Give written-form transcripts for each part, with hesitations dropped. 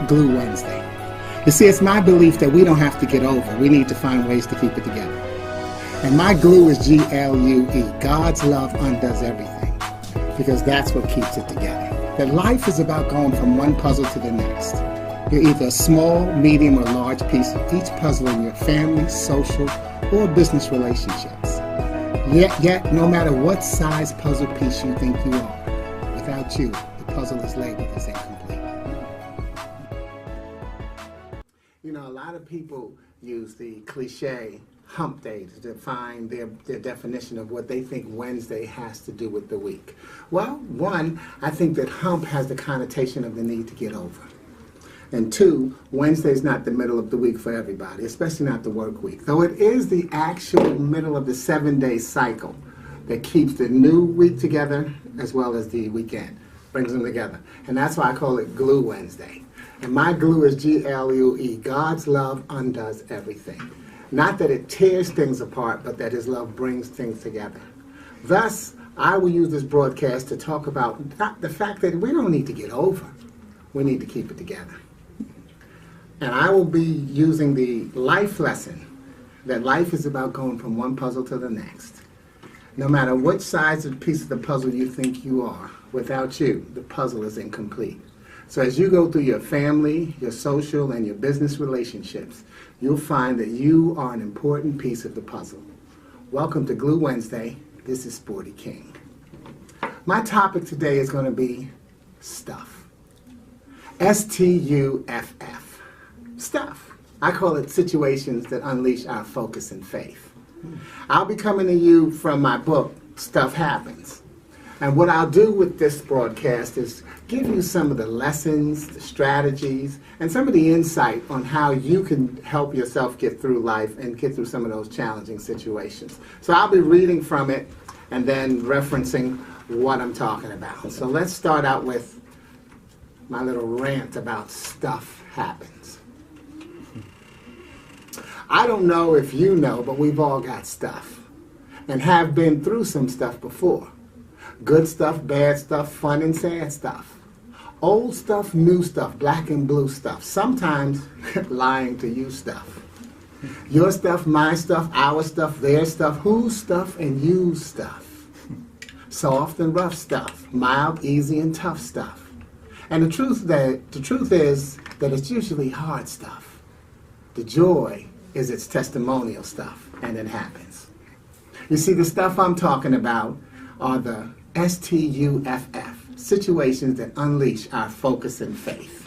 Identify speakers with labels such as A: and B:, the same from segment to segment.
A: Glue Wednesday. You see, it's my belief that we don't have to get over. We need to find ways to keep it together. And my glue is G-L-U-E. God's love undoes everything, because that's what keeps it together. That life is about going from one puzzle to the next. You're either a small, medium, or large piece of each puzzle in your family, social, or business relationships. Yet, no matter what size puzzle piece you think you are, without you, the puzzle is labeled as incomplete. You know, a lot of people use the cliche hump day to define their definition of what they think Wednesday has to do with the week. Well, one, I think that hump has the connotation of the need to get over. And two, Wednesday's not the middle of the week for everybody, especially not the work week. Though it is the actual middle of the 7-day cycle that keeps the new week together as well as the weekend, brings them together. And that's why I call it Glue Wednesday. And my glue is G-L-U-E. God's love undoes everything. Not that it tears things apart, but that his love brings things together. Thus, I will use this broadcast to talk about the fact that we don't need to get over. We need to keep it together. And I will be using the life lesson that life is about going from one puzzle to the next. No matter which size of piece of the puzzle you think you are, without you, the puzzle is incomplete. So as you go through your family, your social, and your business relationships, you'll find that you are an important piece of the puzzle. Welcome to Glue Wednesday. This is Sporty King. My topic today is going to be stuff. S-T-U-F-F. Stuff. I call it situations that unleash our focus and faith. I'll be coming to you from my book, Stuff Happens. And what I'll do with this broadcast is give you some of the lessons, the strategies, and some of the insight on how you can help yourself get through life and get through some of those challenging situations. So I'll be reading from it and then referencing what I'm talking about. So let's start out with my little rant about stuff happens. I don't know if you know, but we've all got stuff and have been through some stuff before. Good stuff, bad stuff, fun and sad stuff. Old stuff, new stuff, black and blue stuff. Sometimes lying to you stuff. Your stuff, my stuff, our stuff, their stuff, whose stuff, and you's stuff. Soft and rough stuff, mild, easy, and tough stuff. And the truth is that it's usually hard stuff. The joy is its testimonial stuff, and it happens. You see, the stuff I'm talking about are the S-T-U-F-F, situations that unleash our focus and faith.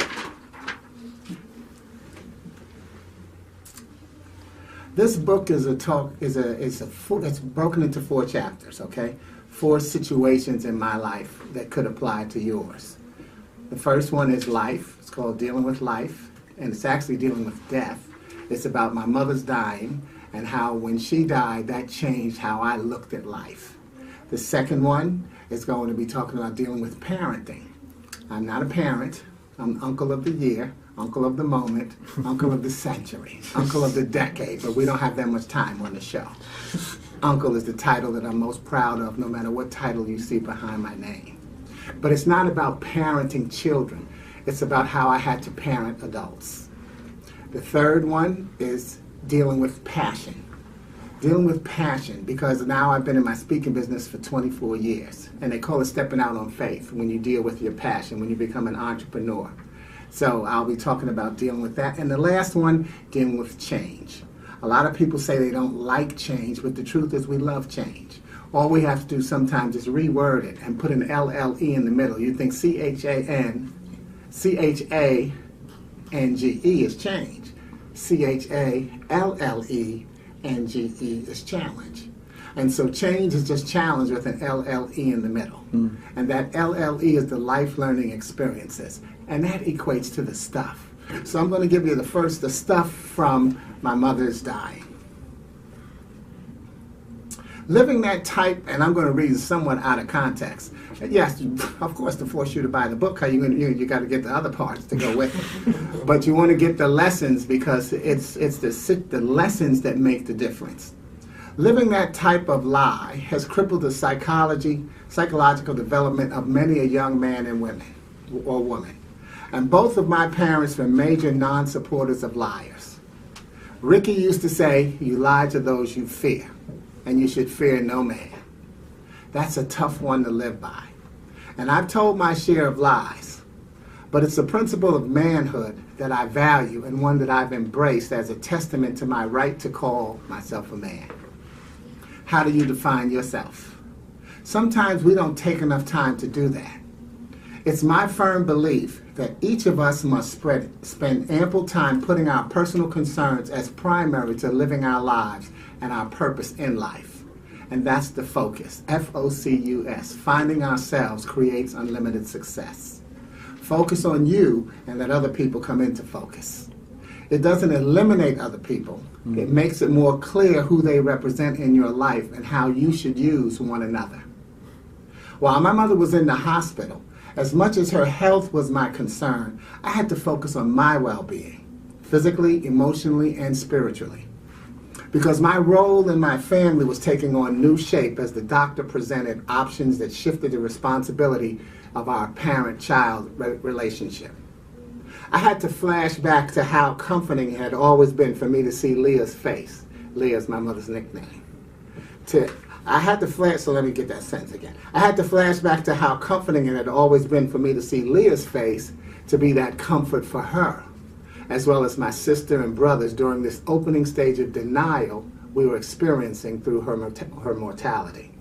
A: This book is it's broken into 4 chapters, okay? 4 situations in my life that could apply to yours. The first one is life. It's called Dealing with Life, and it's actually dealing with death. It's about my mother's dying and how when she died, that changed how I looked at life. The second one is going to be talking about dealing with parenting. I'm not a parent. I'm uncle of the year, uncle of the moment, uncle of the century, uncle of the decade, but we don't have that much time on the show. Uncle is the title that I'm most proud of, no matter what title you see behind my name. But it's not about parenting children. It's about how I had to parent adults. The third one is dealing with passion. Dealing with passion, because now I've been in my speaking business for 24 years, and they call it stepping out on faith when you deal with your passion, when you become an entrepreneur. So I'll be talking about dealing with that. And the last one, dealing with change. A lot of people say they don't like change, but the truth is we love change. All we have to do sometimes is reword it and put an L-L-E in the middle. You think C-H-A-N, C-H-A-N-G-E is change. C-H-A-L-L-E-N-G-E is challenge. And so change is just challenge with an L-L-E in the middle. And that L-L-E is the life learning experiences. And that equates to the stuff. So I'm going to give you the stuff from my mother's dying. Living that type, and I'm going to read somewhat out of context. Yes, of course, to force you to buy the book, you got to get the other parts to go with it. But you want to get the lessons, because it's the lessons that make the difference. Living that type of lie has crippled the psychological development of many a young man and woman. And both of my parents were major non-supporters of liars. Ricky used to say, you lie to those you fear, and you should fear no man. That's a tough one to live by. And I've told my share of lies, but it's a principle of manhood that I value and one that I've embraced as a testament to my right to call myself a man. How do you define yourself? Sometimes we don't take enough time to do that. It's my firm belief that each of us must spend ample time putting our personal concerns as primary to living our lives and our purpose in life. And that's the focus, F-O-C-U-S. Finding ourselves creates unlimited success. Focus on you and let other people come into focus. It doesn't eliminate other people. It makes it more clear who they represent in your life and how you should use one another. While my mother was in the hospital, as much as her health was my concern, I had to focus on my well-being, physically, emotionally, and spiritually. Because my role in my family was taking on new shape as the doctor presented options that shifted the responsibility of our parent-child relationship. I had to flash back to how comforting it had always been for me to see Leah's face. Leah's my mother's nickname. So let me get that sentence again. I had to flash back to how comforting it had always been for me to see Leah's face, to be that comfort for her, as well as my sister and brothers during this opening stage of denial we were experiencing through her mortality.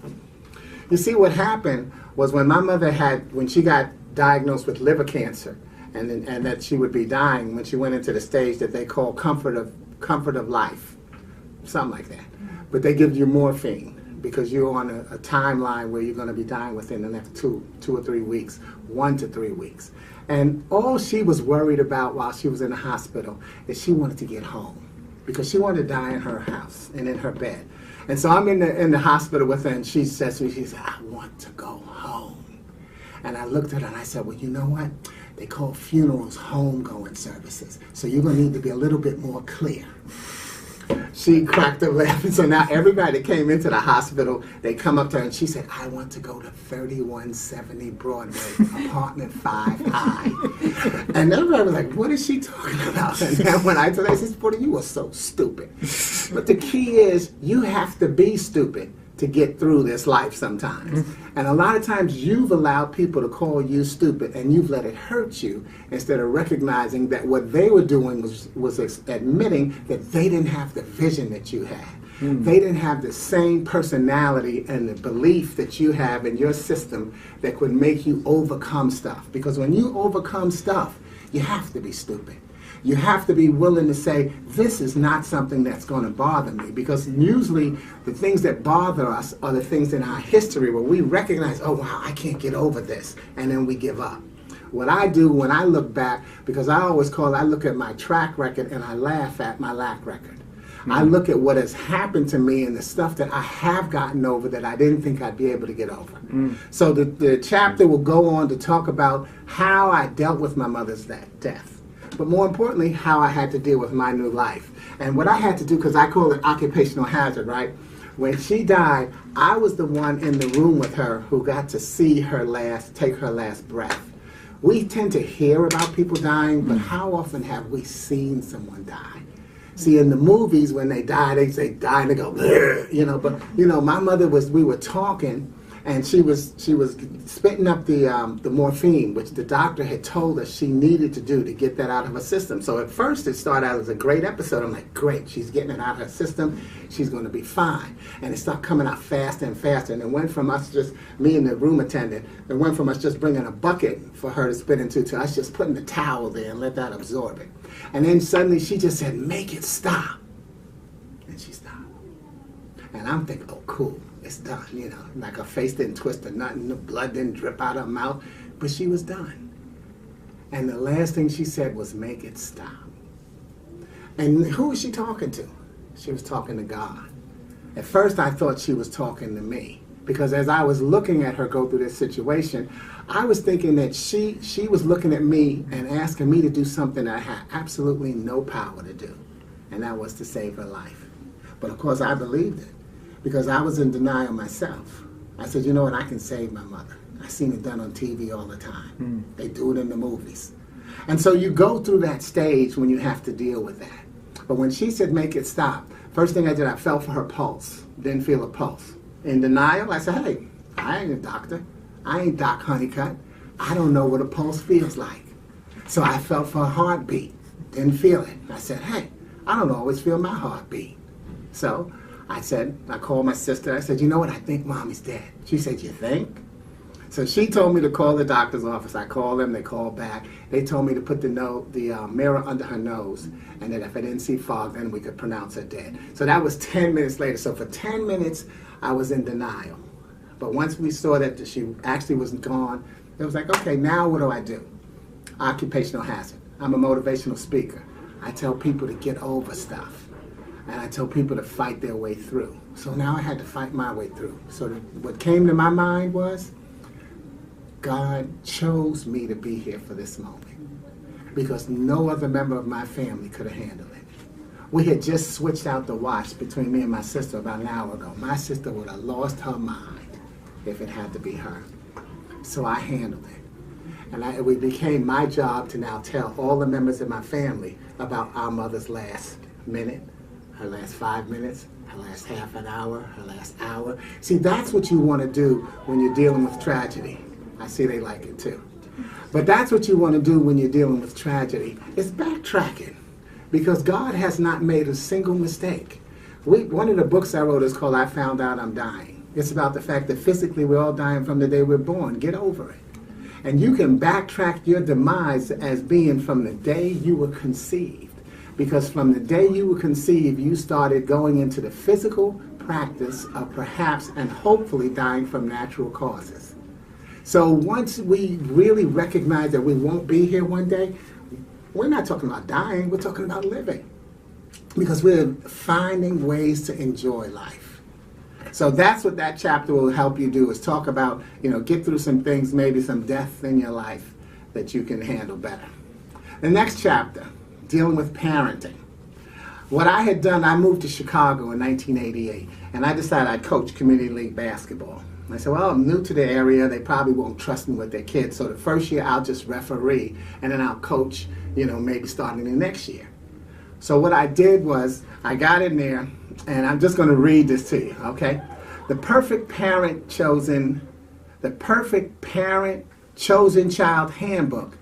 A: You see, what happened was when my mother when she got diagnosed with liver cancer, and that she would be dying when she went into the stage that they call comfort of life, something like that. But they give you morphine because you're on a timeline where you're going to be dying within the next 2 or 3 weeks, 1 to 3 weeks. And all she was worried about while she was in the hospital is she wanted to get home because she wanted to die in her house and in her bed. And so I'm in the hospital with her, and she says to me, she said, I want to go home. And I looked at her and I said, well, you know what? They call funerals homegoing services. So you're going to need to be a little bit more clear. She cracked up laughing. So now everybody that came into the hospital, they come up to her and she said, I want to go to 3170 Broadway, apartment 5 high. And everybody was like, what is she talking about? And then when I told her, I said, Sporty, you are so stupid. But the key is you have to be stupid to get through this life sometimes. And a lot of times you've allowed people to call you stupid and you've let it hurt you instead of recognizing that what they were doing was admitting that they didn't have the vision that you had. They didn't have the same personality and the belief that you have in your system that could make you overcome stuff. Because when you overcome stuff, you have to be stupid. You have to be willing to say, this is not something that's going to bother me. Because usually the things that bother us are the things in our history where we recognize, oh, wow, I can't get over this. And then we give up. What I do when I look back, because I look at my track record and I laugh at my lack record. I look at what has happened to me and the stuff that I have gotten over that I didn't think I'd be able to get over. So the chapter will go on to talk about how I dealt with my mother's death. But more importantly, how I had to deal with my new life. And what I had to do, because I call it occupational hazard, right? When she died, I was the one in the room with her who got to see take her last breath. We tend to hear about people dying, but how often have we seen someone die? See, in the movies, when they die, they say die and they go, but my mother we were talking, and she was spitting up the morphine, which the doctor had told us she needed to do to get that out of her system. So at first it started out as a great episode. I'm like, great, she's getting it out of her system. She's going to be fine. And it started coming out faster and faster. And it went from me and the room attendant, it went from us just bringing a bucket for her to spit into to us just putting the towel there and let that absorb it. And then suddenly she just said, make it stop. And she stopped. And I'm thinking, oh, cool. It's done, like her face didn't twist or nothing, the blood didn't drip out her mouth, but she was done. And the last thing she said was, make it stop. And who was she talking to? She was talking to God. At first I thought she was talking to me, because as I was looking at her go through this situation, I was thinking that she was looking at me and asking me to do something I had absolutely no power to do, and that was to save her life. But of course I believed it. Because I was in denial myself. I said, you know what, I can save my mother. I've seen it done on TV all the time. They do it in the movies. And so you go through that stage when you have to deal with that. But when she said, make it stop, first thing I did, I felt for her pulse. Didn't feel a pulse. In denial, I said, hey, I ain't a doctor. I ain't Doc Honeycutt. I don't know what a pulse feels like. So I felt for her heartbeat. Didn't feel it. I said, hey, I don't always feel my heartbeat. So I called my sister. I said, you know what? I think Mommy's dead. She said, you think? So she told me to call the doctor's office. I called them. They called back. They told me to put the mirror under her nose, and that if I didn't see fog, then we could pronounce her dead. So that was 10 minutes later. So for 10 minutes, I was in denial. But once we saw that she actually was gone, it was like, okay, now what do I do? Occupational hazard. I'm a motivational speaker. I tell people to get over stuff. And I tell people to fight their way through. So now I had to fight my way through. So what came to my mind was, God chose me to be here for this moment, because no other member of my family could have handled it. We had just switched out the watch between me and my sister about an hour ago. My sister would have lost her mind if it had to be her. So I handled it. And it became my job to now tell all the members of my family about our mother's last minute, her last 5 minutes, her last half an hour, her last hour. See, that's what you want to do when you're dealing with tragedy. I see they like it too. But that's what you want to do when you're dealing with tragedy, is backtracking. Because God has not made a single mistake. One of the books I wrote is called I Found Out I'm Dying. It's about the fact that physically we're all dying from the day we're born. Get over it. And you can backtrack your demise as being from the day you were conceived. Because from the day you were conceived, you started going into the physical practice of perhaps and hopefully dying from natural causes. So once we really recognize that we won't be here one day, we're not talking about dying, we're talking about living. Because we're finding ways to enjoy life. So that's what that chapter will help you do, is talk about, get through some things, maybe some death in your life that you can handle better. The next chapter, dealing with parenting. What I had done, I moved to Chicago in 1988, and I decided I'd coach community league basketball. I said, well, I'm new to the area. They probably won't trust me with their kids. So the first year, I'll just referee, and then I'll coach, maybe starting the next year. So what I did was, I got in there, and I'm just going to read this to you, okay? The perfect parent chosen child handbook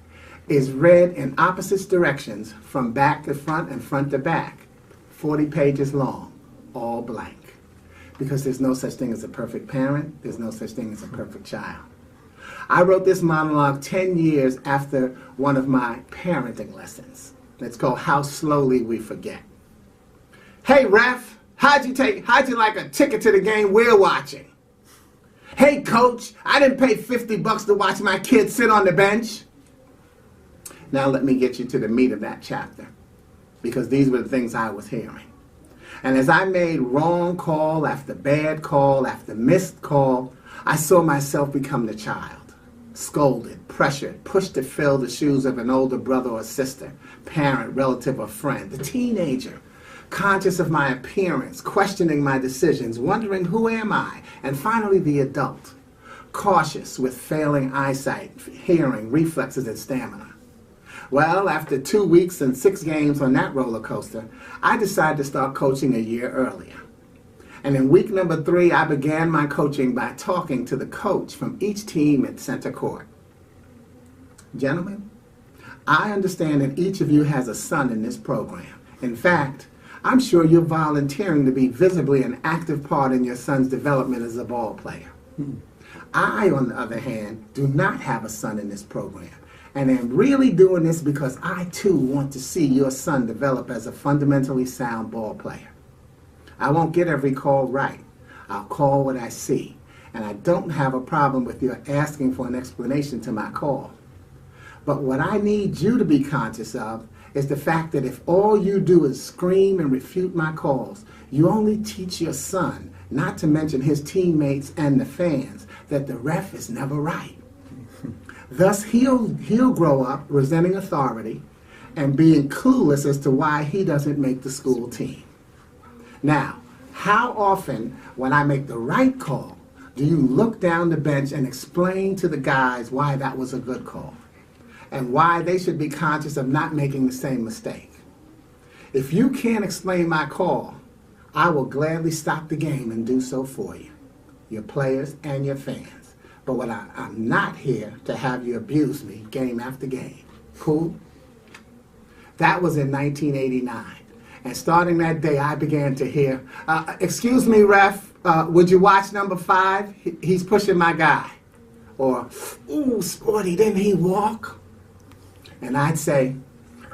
A: is read in opposite directions from back to front and front to back, 40 pages long, all blank. Because there's no such thing as a perfect parent, there's no such thing as a perfect child. I wrote this monologue 10 years after one of my parenting lessons. It's called How Slowly We Forget. Hey ref, how'd you like a ticket to the game we're watching? Hey coach, I didn't pay $50 to watch my kid sit on the bench. Now let me get you to the meat of that chapter, because these were the things I was hearing. And as I made wrong call after bad call after missed call, I saw myself become the child. Scolded, pressured, pushed to fill the shoes of an older brother or sister, parent, relative, or friend. The teenager, conscious of my appearance, questioning my decisions, wondering who am I? And finally the adult, cautious with failing eyesight, hearing, reflexes, and stamina. Well, after 2 weeks and 6 games on that roller coaster, I decided to start coaching a year earlier. And in week number 3, I began my coaching by talking to the coach from each team at center court. Gentlemen, I understand that each of you has a son in this program. In fact, I'm sure you're volunteering to be visibly an active part in your son's development as a ball player. I, on the other hand, do not have a son in this program. And am really doing this because I, too, want to see your son develop as a fundamentally sound ball player. I won't get every call right. I'll call what I see. And I don't have a problem with your asking for an explanation to my call. But what I need you to be conscious of is the fact that if all you do is scream and refute my calls, you only teach your son, not to mention his teammates and the fans, that the ref is never right. Thus, he'll grow up resenting authority and being clueless as to why he doesn't make the school team. Now, how often, when I make the right call, do you look down the bench and explain to the guys why that was a good call? and why they should be conscious of not making the same mistake. If you can't explain my call, I will gladly stop the game and do so for you, your players and your fans. But I'm not here to have you abuse me game after game. Cool? That was in 1989. And starting that day, I began to hear, excuse me, ref, would you watch number 5? He's pushing my guy. Or, ooh, Sporty, didn't he walk? And I'd say,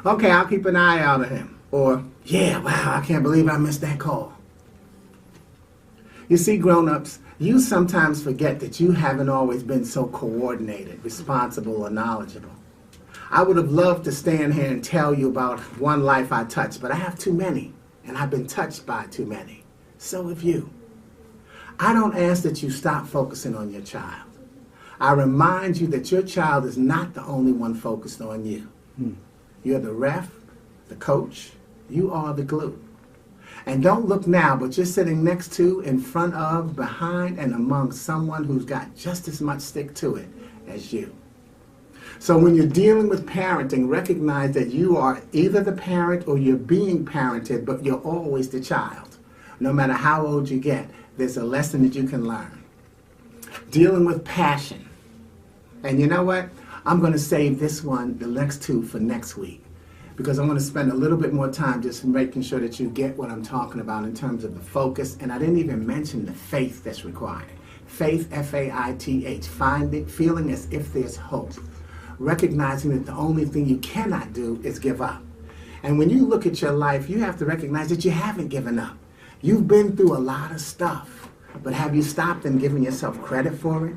A: okay, I'll keep an eye out of him. Or, yeah, wow, I can't believe I missed that call. You see, grown-ups, you sometimes forget that you haven't always been so coordinated, responsible, or knowledgeable. I would have loved to stand here and tell you about one life I touched, but I have too many, and I've been touched by too many. So have you. I don't ask that you stop focusing on your child. I remind you that your child is not the only one focused on you. You're the ref, the coach, you are the glue. And don't look now, but you're sitting next to, in front of, behind, and among someone who's got just as much stick to it as you. So when you're dealing with parenting, recognize that you are either the parent or you're being parented, but you're always the child. No matter how old you get, there's a lesson that you can learn. Dealing with passion. And you know what? I'm going to save this one, the next two, for next week, because I want to spend a little bit more time just making sure that you get what I'm talking about in terms of the focus. And I didn't even mention the faith that's required. Faith, F-A-I-T-H, feeling as if there's hope. Recognizing that the only thing you cannot do is give up. And when you look at your life, you have to recognize that you haven't given up. You've been through a lot of stuff, but have you stopped and given yourself credit for it?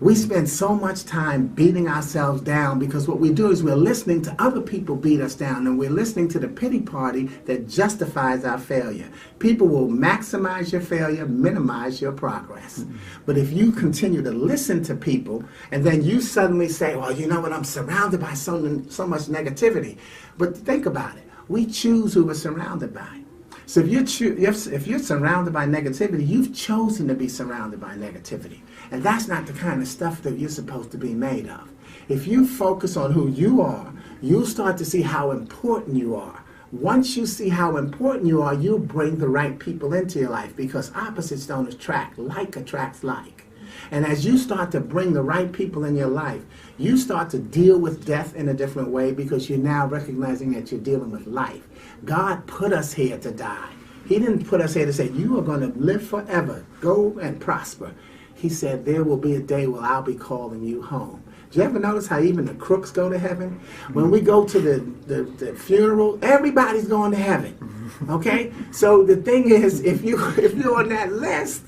A: We spend so much time beating ourselves down because what we do is we're listening to other people beat us down, and we're listening to the pity party that justifies our failure. People will maximize your failure, minimize your progress. But if you continue to listen to people and then you suddenly say, well, you know what, I'm surrounded by so much negativity. But think about it. We choose who we're surrounded by. So if you're surrounded by negativity, you've chosen to be surrounded by negativity. And that's not the kind of stuff that you're supposed to be made of. If you focus on who you are, you'll start to see how important you are. Once you see how important you are, you'll bring the right people into your life, because opposites don't attract. Like attracts like. And as you start to bring the right people in your life, you start to deal with death in a different way, because you're now recognizing that you're dealing with life. God put us here to die. He didn't put us here to say, you are going to live forever, go and prosper. He said, there will be a day where I'll be calling you home. Do you ever notice how even the crooks go to heaven? When we go to the funeral, everybody's going to heaven. Okay? So the thing is, if you're on that list,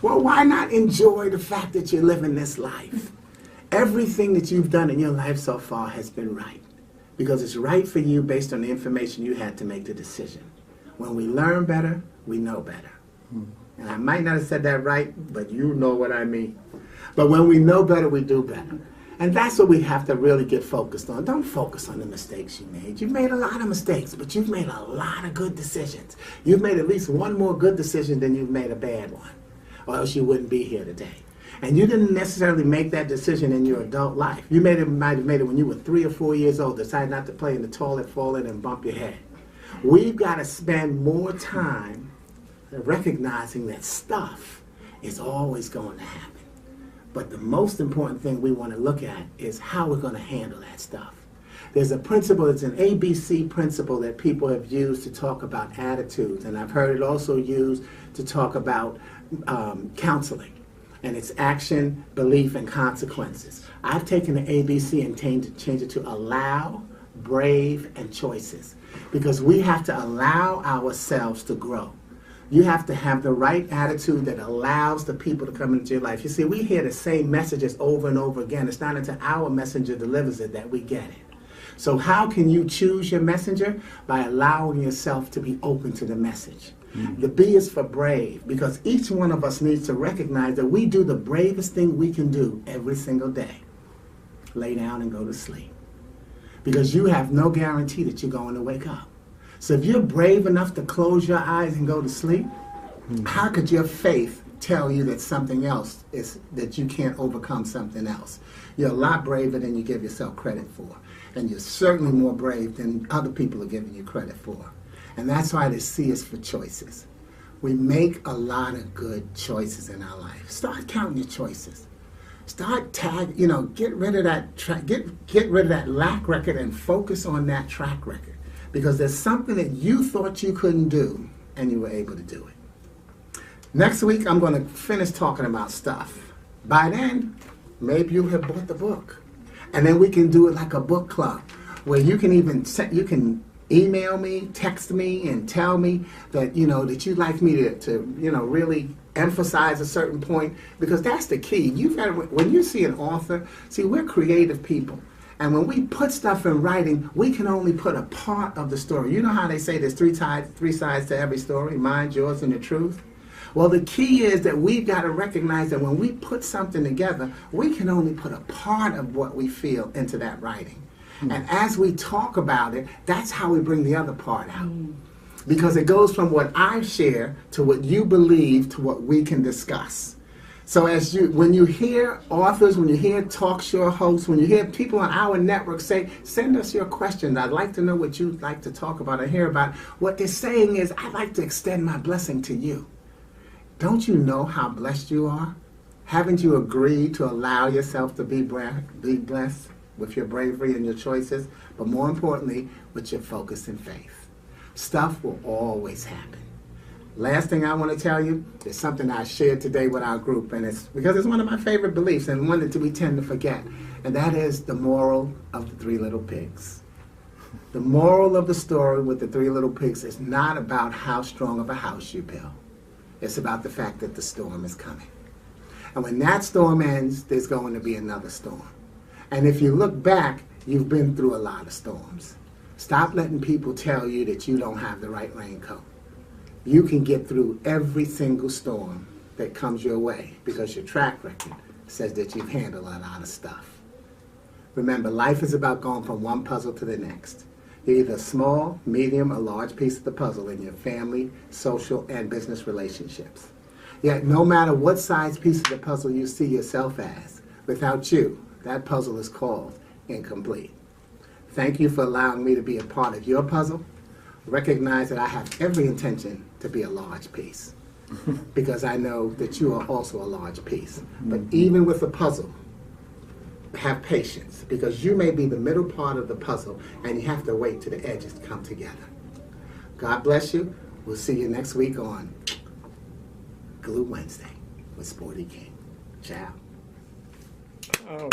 A: well, why not enjoy the fact that you're living this life? Everything that you've done in your life so far has been right, because it's right for you based on the information you had to make the decision. When we learn better, we know better. And I might not have said that right, but you know what I mean. But when we know better, we do better. And that's what we have to really get focused on. Don't focus on the mistakes you made. You've made a lot of mistakes, but you've made a lot of good decisions. You've made at least one more good decision than you've made a bad one, or else you wouldn't be here today. And you didn't necessarily make that decision in your adult life. You might have made it when you were 3 or 4 years old, decided not to play in the toilet, fall in, and bump your head. We've got to spend more time recognizing that stuff is always going to happen. But the most important thing we want to look at is how we're going to handle that stuff. There's a principle, it's an ABC principle that people have used to talk about attitudes, and I've heard it also used to talk about counseling. And it's action, belief, and consequences. I've taken the ABC and changed it to allow, brave, and choices. Because we have to allow ourselves to grow. You have to have the right attitude that allows the people to come into your life. You see, we hear the same messages over and over again. It's not until our messenger delivers it that we get it. So how can you choose your messenger? By allowing yourself to be open to the message. The B is for brave, because each one of us needs to recognize that we do the bravest thing we can do every single day. Lay down and go to sleep. Because you have no guarantee that you're going to wake up. So if you're brave enough to close your eyes and go to sleep, how could your faith tell you that something else is, that you can't overcome something else? You're a lot braver than you give yourself credit for. And you're certainly more brave than other people are giving you credit for. And that's why the C is for choices. We make a lot of good choices in our life. Start counting your choices. Start get rid of that get rid of that lack record and focus on that track record. Because there's something that you thought you couldn't do and you were able to do it. Next week I'm going to finish talking about stuff. By then, maybe you have bought the book. And then we can do it like a book club where you can even email me, text me, and tell me that that you'd like me to really emphasize a certain point, because that's the key. When you see an author, we're creative people, and when we put stuff in writing, we can only put a part of the story. You know how they say there's three sides to every story: mine, yours, and the truth. Well, the key is that we've got to recognize that when we put something together, we can only put a part of what we feel into that writing. And as we talk about it, that's how we bring the other part out. Because it goes from what I share to what you believe to what we can discuss. So when you hear authors, when you hear talk show hosts, when you hear people on our network say, send us your questions, I'd like to know what you'd like to talk about or hear about, what they're saying is, I'd like to extend my blessing to you. Don't you know how blessed you are? Haven't you agreed to allow yourself to be blessed with your bravery and your choices, but more importantly, with your focus and faith? Stuff will always happen. Last thing I want to tell you is something I shared today with our group, and it's because it's one of my favorite beliefs and one that we tend to forget, and that is the moral of the Three Little Pigs. The moral of the story with the Three Little Pigs is not about how strong of a house you build. It's about the fact that the storm is coming. And when that storm ends, there's going to be another storm. And if you look back, you've been through a lot of storms. Stop letting people tell you that you don't have the right raincoat. You can get through every single storm that comes your way because your track record says that you've handled a lot of stuff. Remember, life is about going from one puzzle to the next. You're either a small, medium, or large piece of the puzzle in your family, social, and business relationships. Yet, no matter what size piece of the puzzle you see yourself as, without you, that puzzle is called incomplete. Thank you for allowing me to be a part of your puzzle. Recognize that I have every intention to be a large piece because I know that you are also a large piece. But even with a puzzle, have patience because you may be the middle part of the puzzle and you have to wait till the edges come together. God bless you. We'll see you next week on Glue Wednesday with Sporty King. Ciao. Oh.